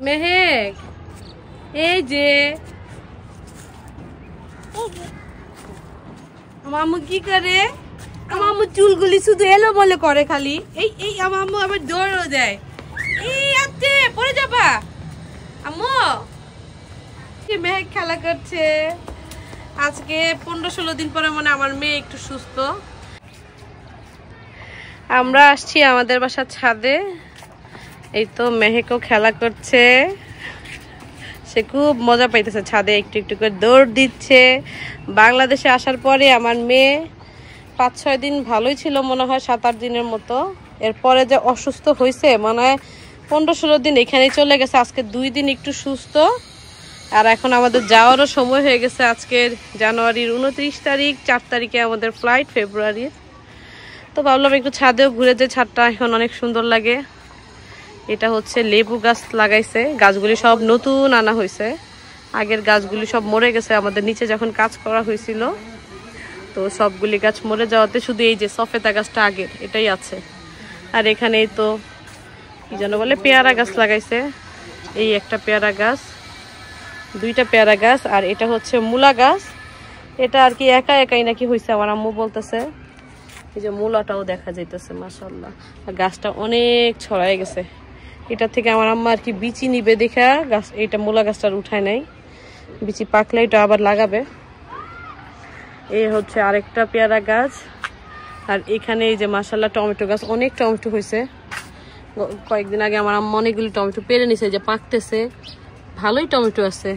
মেহেক এই যে আমার আম্মু কি করে, আমার আম্মু চুলগুলি শুধু এলোমেলো করে খালি। এই এই আমার আম্মু আবার দৌড়ও দেয়। এই আচ্ছা পড়ে যাবা আম্মু। মেহেক খেলা করছে। আজকে 15-16 দিন পরে মানে আমার মেয়ে একটু সুস্থ। আমরা আসছি আমাদের বাসার ছাদে। এই তো মেহেকও খেলা করছে, সে খুব মজা পাইতেছে, ছাদে একটু একটু করে দৌড় দিচ্ছে। বাংলাদেশে আসার পরে আমার মেয়ে 5-6 দিন ভালোই ছিল মনে হয়, 7-8 দিনের মতো। এরপরে যে অসুস্থ হয়েছে মানে হয় 15-16 দিন এখানেই চলে গেছে। আজকে 2 দিন একটু সুস্থ, আর এখন আমাদের যাওয়ারও সময় হয়ে গেছে। আজকের জানুয়ারির 29 তারিখ, 4 তারিখে আমাদের ফ্লাইট ফেব্রুয়ারির। তো ভাবলাম একটু ছাদেও ঘুরে যে, ছাদটা এখন অনেক সুন্দর লাগে। এটা হচ্ছে লেবু গাছ লাগাইছে, গাছগুলি সব নতুন আনা হয়েছে, আগের গাছগুলি সব মরে গেছে আমাদের নিচে যখন কাজ করা হয়েছিল। তো সবগুলি গাছ মরে যাওয়াতে শুধু এই যে সফেদা গাছটা আগের এটাই আছে। আর এখানেই তো কি যেন বলে পেয়ারা গাছ লাগাইছে, এই একটা পেয়ারা গাছ, 2টা পেয়ারা গাছ, আর এটা হচ্ছে মূলা গাছ। এটা আর কি একা একাই নাকি হয়েছে আমার আম্মু বলতেছে। এই যে মূলাটাও দেখা যাইতেছে মাশাআল্লাহ, আর গাছটা অনেক ছড়াই গেছে। এটা থেকে আমার আম্মা আর কি বিচি নিবে দেখা গাছ, এইটা মূলা গাছটার উঠায় নাই, বিচি পাকলে এটা আবার লাগাবে। এই হচ্ছে আরেকটা পেয়ারা গাছ। আর এখানে এই যে মাশাআল্লাহ টমেটো গাছ, অনেক টমেটো হয়েছে। কয়েকদিন আগে আমার আম্মা অনেকগুলি টমেটো পেরে নিছে, যে পাকতেছে, ভালোই টমেটো আছে।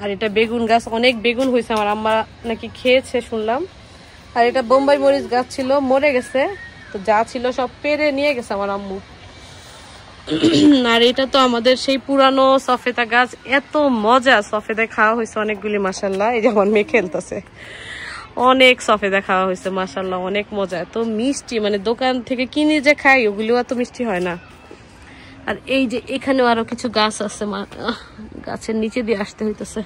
আর এটা বেগুন গাছ, অনেক বেগুন হয়েছে, আমার আম্মা নাকি খেয়েছে শুনলাম। আর এটা বোম্বাই মরিচ গাছ ছিল, মরে গেছে, তো যা ছিল সব পেরে নিয়ে গেছে আমার আম্মু। আর এটা তো আমাদের সেই পুরানো সফেদা গাছ, এত মজা সফেদা খাওয়া হয়েছে অনেকগুলি মাশাআল্লাহ। এই যে আমার মেয়ে খেলতেছে, অনেক সফেদা খাওয়া হয়েছে মাশাআল্লাহ, অনেক মজা, এত মিষ্টি, মানে দোকান থেকে কিনে যে খাই ওগুলো এত মিষ্টি হয় না। আর এই যে এখানেও আরো কিছু গাছ আছে, গাছের নিচে দিয়ে আসতে হইতেছে।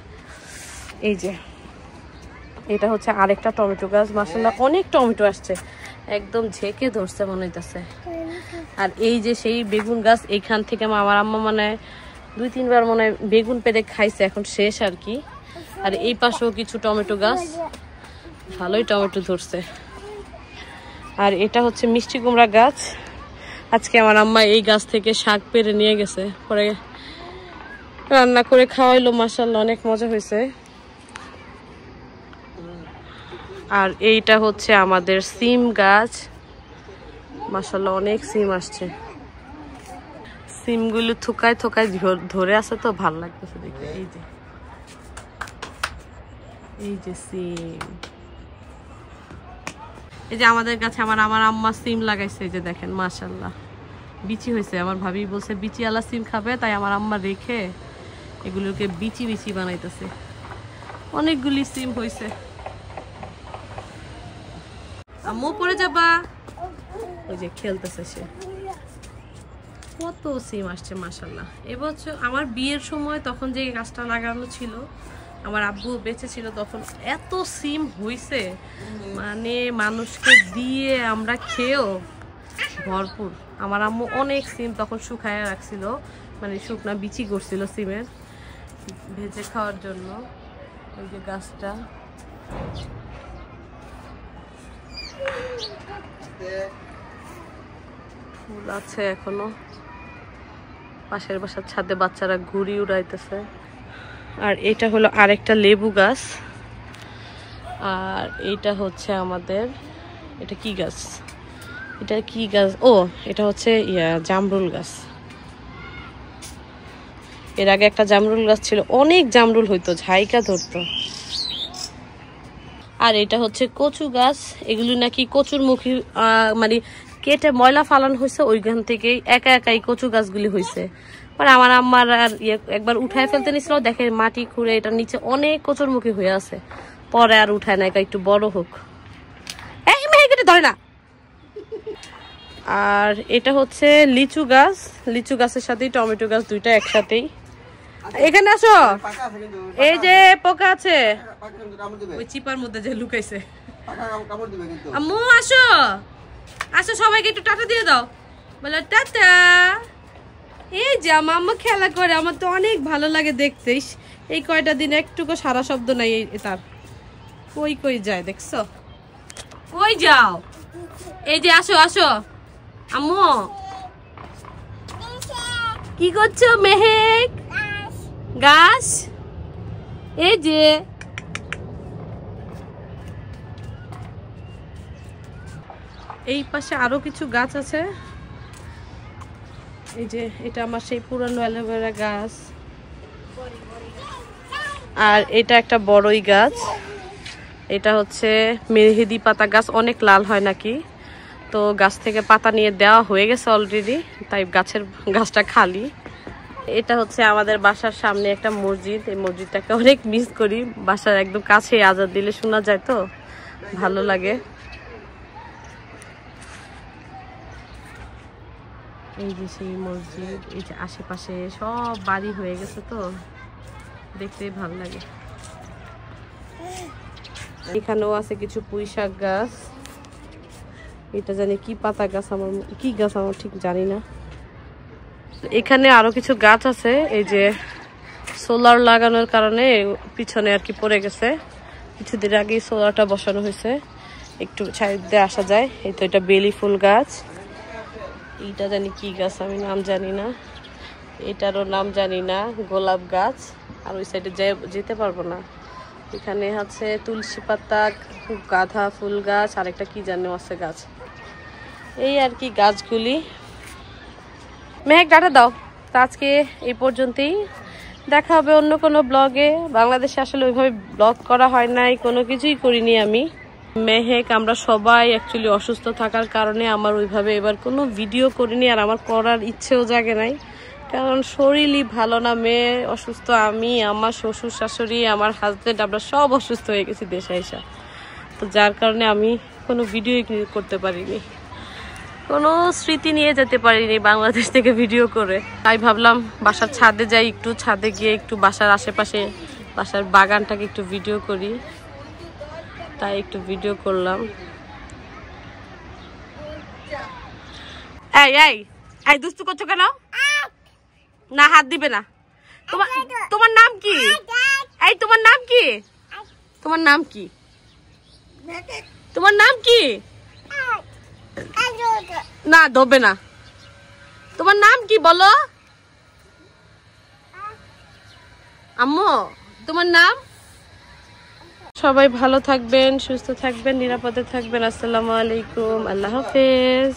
এই যে এটা হচ্ছে আরেকটা টমেটো গাছ, মাশাআল্লাহ অনেক টমেটো আসছে, একদম ঝেঁকে ধরছে মনে হইতেছে। আর এই যে সেই বেগুন গাছ, এইখান থেকে আমার আম্মা মানে 2-3 বার মনে হয় বেগুন পেড়ে খাইছে, এখন শেষ আর কি। আর এই পাশেও কিছু টমেটো গাছ, ভালোই টমেটো ধরছে। আর এটা হচ্ছে মিষ্টি কুমড়া গাছ, আজকে আমার আম্মা এই গাছ থেকে শাক পেড়ে নিয়ে গেছে, পরে রান্না করে খাওয়াইলো মাশাআল্লাহ, অনেক মজা হয়েছে। আর এইটা হচ্ছে আমাদের সিম গাছ, মাশাআল্লাহ অনেক সিম আসছে, সিমগুলো থুকায় থুকায় ধরে আছে, তো ভালো লাগতেছে দেখে। এই যে সিম, এই যে আমাদের কাছে আমার আম্মা সিম লাগাইছে, এই যে দেখেন মাশাআল্লাহ বিচি হয়েছে। আমার ভাবি বলছে বিচি আলা সিম খাবে, তাই আমার আম্মা রেখে এগুলোকে বিচি বিচি বানাইতেছে, অনেকগুলি সিম হয়েছে। আম্মু পড়ে যাবা, ওই যে খেলতেছে সে। কত সিম আসছে মাশাআল্লাহ। এবছর আমার বিয়ের সময় তখন যে গাছটা লাগানো ছিল, আমার আব্বু বেঁচে ছিল তখন, এত সিম হইছে মানে মানুষকে দিয়ে আমরা খেয়েও ভরপুর। আমার আম্মু অনেক সিম তখন শুকায় রাখছিল, মানে শুকনা বিচি করছিল সিমের, ভেজে খাওয়ার জন্য। ওই যে গাছটা ফুল আছে এখনো, পাশের বাসার ছাদে বাচ্চারা ঘুড়ি উড়াইতেছে। আর এটা হলো আরেকটা লেবু গাছ। আর এইটা হচ্ছে আমাদের, এটা কি গাছ, এটা কি গাছ, ও এটা হচ্ছে জামরুল গাছ। এর আগে একটা জামরুল গাছ ছিল, অনেক জামরুল হইতো, ঝাইকা ধরতো। আর এটা হচ্ছে কচু গাছ, এগুলো নাকি কচুর মুখী মানে কেটে ময়লা ফালানো হয়েছে, ওইখান থেকেই একা একাই কচু গাছগুলি হয়েছে। পরে আমার আম্মার আর একবার উঠায় ফেলতে নিছিল, দেখে মাটি খুঁড়ে এটার নিচে অনেক কচুর মুখী হয়ে আছে, পরে আর উঠায় না, একটু বড় হোক। এই মেয়ে ধরে না। আর এটা হচ্ছে লিচু গাছ, লিচু গাছের সাথেই টমেটো গাছ, দুইটা একসাথেই। এখানে আসো, এই যে পোকা আছে ওই চিপার মধ্যে যে লুকাইছে। আম্মু আসো, আসো সবাইকে একটু টাটা দিয়ে দাও, বলো টাটা। এই যে আমার আম্মা খেলা করে, আমার তো অনেক ভালো লাগে দেখতে। এই কয়টা দিন একটুকু সারা শব্দ নাই তার। কই কই যায় দেখছো? কই যাও? এই যে আসো আসো আম্মু। কি করছো মেহেক? গাছ। এই যে এই পাশে আরো কিছু গাছ আছে। এই যে এটা আমার সেই পুরানো অ্যালোভেরা গাছ, আর এটা একটা বড়ই গাছ। এটা হচ্ছে মেহেদি পাতা গাছ, অনেক লাল হয় নাকি, তো গাছ থেকে পাতা নিয়ে দেওয়া হয়ে গেছে অলরেডি, তাই গাছটা খালি। এটা হচ্ছে আমাদের বাসার সামনে একটা মসজিদ। এই মসজিদটাকে অনেক মিস করি, বাসার একদম কাছে আজান দিলে শোনা যায় তো ভালো লাগে। এই যে সেই মসজিদ, এই যে আশেপাশে সব বাড়ি হয়ে গেছে তো দেখতে ভালো লাগে। এখানেও আছে কিছু পুঁই শাক গাছ, এটা জানি কি পাতা গাছ, আমার কি গাছ আমার ঠিক জানি না। এখানে আরো কিছু গাছ আছে, এই যে সোলার লাগানোর কারণে পিছনে আর কি পড়ে গেছে। কিছুদিন আগে সোলারটা বসানো হয়েছে, একটু ছাইড দিয়ে আসা যায়। এই তো এটা বেলি ফুল গাছ, এইটা জানি কি গাছ আমি নাম জানি না, এটারও নাম জানি না। গোলাপ গাছ, আর ওই সাইডে যেতে পারবো না। এখানে আছে তুলসী পাতা, গাঁদা ফুল গাছ, আর একটা কি জানো আছে গাছ। এই আর কি গাছগুলি। মেহেক ডাটা দাও। তো আজকে এই পর্যন্তই, দেখা হবে অন্য কোনো ব্লগে। বাংলাদেশে আসলে ওইভাবে ব্লগ করা হয় নাই, কোনো কিছুই করিনি আমি। মেহেক আমরা সবাই অ্যাকচুয়ালি অসুস্থ থাকার কারণে আমার ওইভাবে এবার কোনো ভিডিও করিনি, আর আমার করার ইচ্ছেও জাগে নাই, কারণ শরীরই ভালো না, মেয়ে অসুস্থ, আমি, আমার শ্বশুর শাশুড়ি, আমার হাজবেন্ড, আমরা সব অসুস্থ হয়ে গেছি দেশে আইসা। তো যার কারণে আমি কোনো ভিডিও করতে পারিনি, কোনো স্মৃতি নিয়ে যেতে পারিনি বাংলাদেশ থেকে ভিডিও করে। তাই ভাবলাম বাসার ছাদে যাই, একটু ছাদে গিয়ে একটু বাসার আশেপাশে বাসার বাগানটাকে একটু ভিডিও করি, তাই একটু ভিডিও করলাম। এই এই এই দুষ্টু করছো কেন? না হাত দিবে না। তোমার নাম কি? এই তোমার নাম কি? তোমার নাম কি? তোমার নাম কি? না ধরবে না। তোমার নাম কি বলো আম্মু? তোমার নাম? সবাই ভালো থাকবেন, সুস্থ থাকবেন, নিরাপদে থাকবেন। আসসালামু আলাইকুম, আল্লাহ হাফেজ।